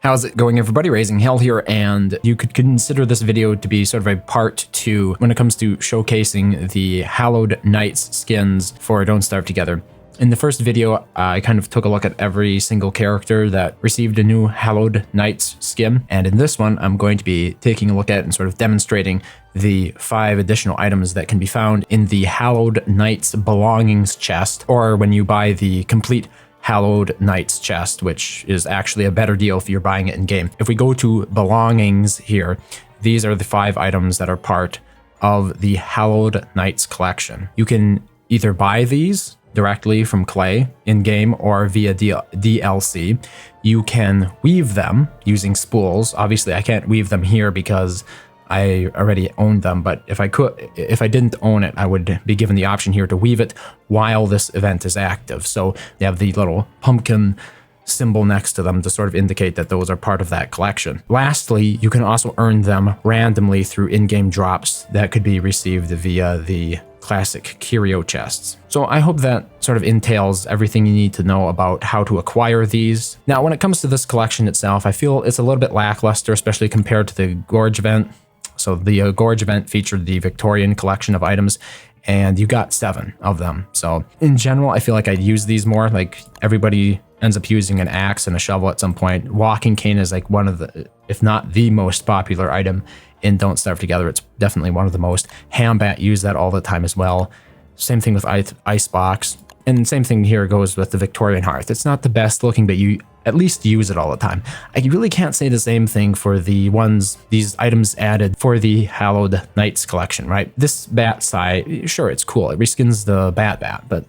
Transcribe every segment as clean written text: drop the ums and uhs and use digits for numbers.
How's it going, everybody? RazingHel here, and you could consider this video to be sort of a part 2 when it comes to showcasing the Hallowed Nights skins for Don't Starve Together. In the first video, I kind of took a look at every single character that received a new Hallowed Nights skin, and in this one, I'm going to be taking a look at and sort of demonstrating the 5 additional items that can be found in the Hallowed Nights Belongings Chest, or when you buy the complete Hallowed Nights chest, which is actually a better deal if you're buying it in game. If we go to belongings here, these are the 5 items that are part of the Hallowed Nights collection. You can either buy these directly from Clay in game or via DLC. You can weave them using spools. Obviously, I can't weave them here because I already owned them, but if I didn't own it, I would be given the option here to weave it while this event is active. So they have the little pumpkin symbol next to them to sort of indicate that those are part of that collection. Lastly, you can also earn them randomly through in-game drops that could be received via the classic curio chests. So I hope that sort of entails everything you need to know about how to acquire these. Now, when it comes to this collection itself, I feel it's a little bit lackluster, especially compared to the Gorge event. So the Gorge event featured the Victorian collection of items, and you got 7 of them. So in general, I feel like I'd use these more. Like, everybody ends up using an axe and a shovel at some point. Walking cane is like one of the, if not the most popular item in Don't Starve Together. It's definitely one of the most. Hambat use that all the time as well. Same thing with Icebox. And same thing here goes with the Victorian Hearth. It's not the best looking, but you at least use it all the time. I really can't say the same thing for these items added for the Hallowed Nights collection, right? This bat sai, sure, it's cool. It reskins the bat, but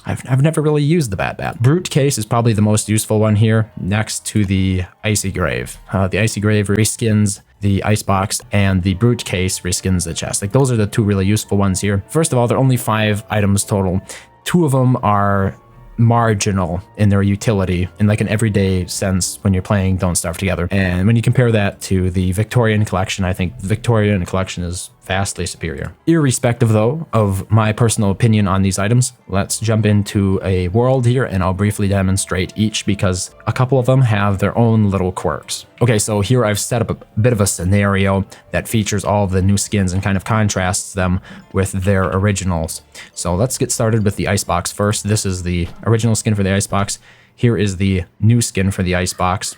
I've never really used the bat. Brute Case is probably the most useful one here, next to the Icy Grave. The Icy Grave reskins the Icebox, and the Brute Case reskins the chest. Like, those are the 2 really useful ones here. First of all, there are only 5 items total. 2 of them are marginal in their utility in like an everyday sense when you're playing Don't Starve Together. And when you compare that to the Victorian collection, I think the Victorian collection is vastly superior. Irrespective, though, of my personal opinion on these items, let's jump into a world here and I'll briefly demonstrate each because a couple of them have their own little quirks. Okay, so here I've set up a bit of a scenario that features all of the new skins and kind of contrasts them with their originals. So let's get started with the Icebox first. This is the original skin for the Icebox. Here is the new skin for the Icebox.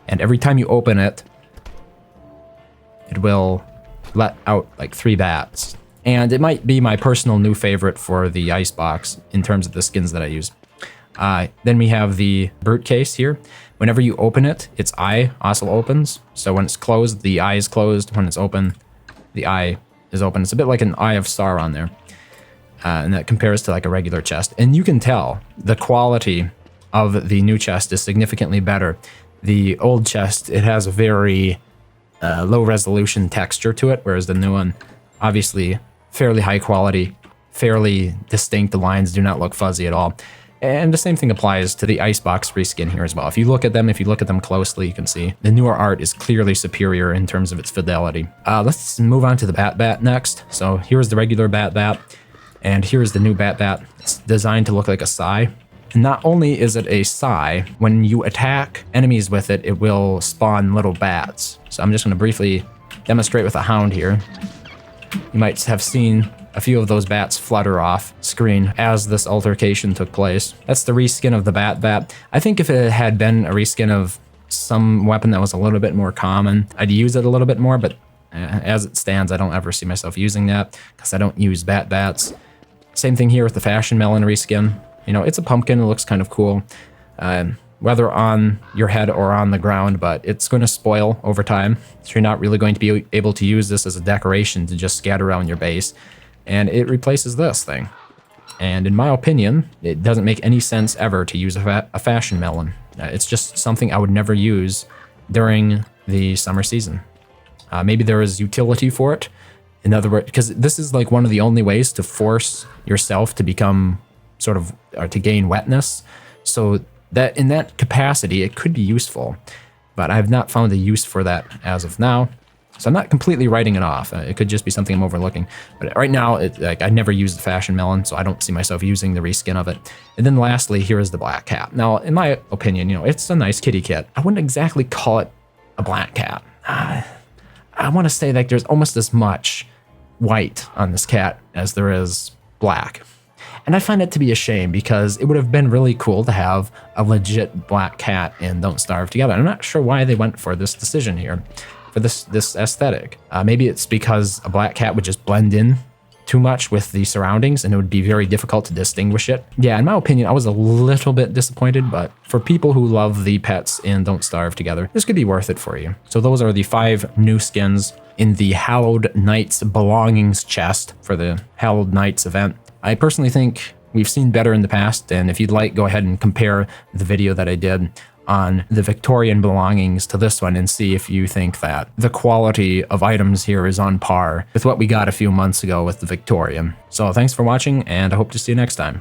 And every time you open it, it will let out like 3 bats. And it might be my personal new favorite for the Icebox in terms of the skins that I use. Then we have the Brute Case here. Whenever you open it, its eye also opens. So when it's closed, the eye is closed. When it's open, the eye is open. It's a bit like an Eye of Sauron there. And that compares to like a regular chest. And you can tell the quality of the new chest is significantly better. The old chest, it has a very low resolution texture to it, whereas the new one, obviously fairly high quality, fairly distinct. The lines do not look fuzzy at all. And the same thing applies to the Icebox reskin here as well. If you look at them closely, you can see the newer art is clearly superior in terms of its fidelity. Let's move on to the Bat next. So here's the regular Bat, and here's the new Bat. It's designed to look like a sai. And not only is it a sai, when you attack enemies with it, it will spawn little bats. So I'm just going to briefly demonstrate with a hound here. You might have seen a few of those bats flutter off screen as this altercation took place. That's the reskin of the Bat. I think if it had been a reskin of some weapon that was a little bit more common, I'd use it a little bit more, but as it stands, I don't ever see myself using that because I don't use bats. Same thing here with the Fashion Melon reskin. You know, it's a pumpkin, it looks kind of cool, whether on your head or on the ground, but it's going to spoil over time. So you're not really going to be able to use this as a decoration to just scatter around your base. And it replaces this thing. And in my opinion, it doesn't make any sense ever to use a Fashion Melon. It's just something I would never use during the summer season. Maybe there is utility for it. In other words, because this is like one of the only ways to force yourself to become sort of, or to gain wetness. So that in that capacity, it could be useful, but I've not found a use for that as of now. So I'm not completely writing it off. It could just be something I'm overlooking. But right now, I never used the fashion melon, so I don't see myself using the reskin of it. And then lastly, here is the black cat. Now, in my opinion, it's a nice kitty kit. I wouldn't exactly call it a black cat. I want to say that there's almost as much white on this cat as there is black. And I find it to be a shame because it would have been really cool to have a legit black cat in Don't Starve Together. I'm not sure why they went for this decision here, for this aesthetic. Maybe it's because a black cat would just blend in too much with the surroundings and it would be very difficult to distinguish it. Yeah, in my opinion, I was a little bit disappointed, but for people who love the pets in Don't Starve Together, this could be worth it for you. So those are the 5 new skins in the Hallowed Nights Belongings Chest for the Hallowed Nights event. I personally think we've seen better in the past, and if you'd like, go ahead and compare the video that I did on the Victorian belongings to this one and see if you think that the quality of items here is on par with what we got a few months ago with the Victorian. So thanks for watching, and I hope to see you next time.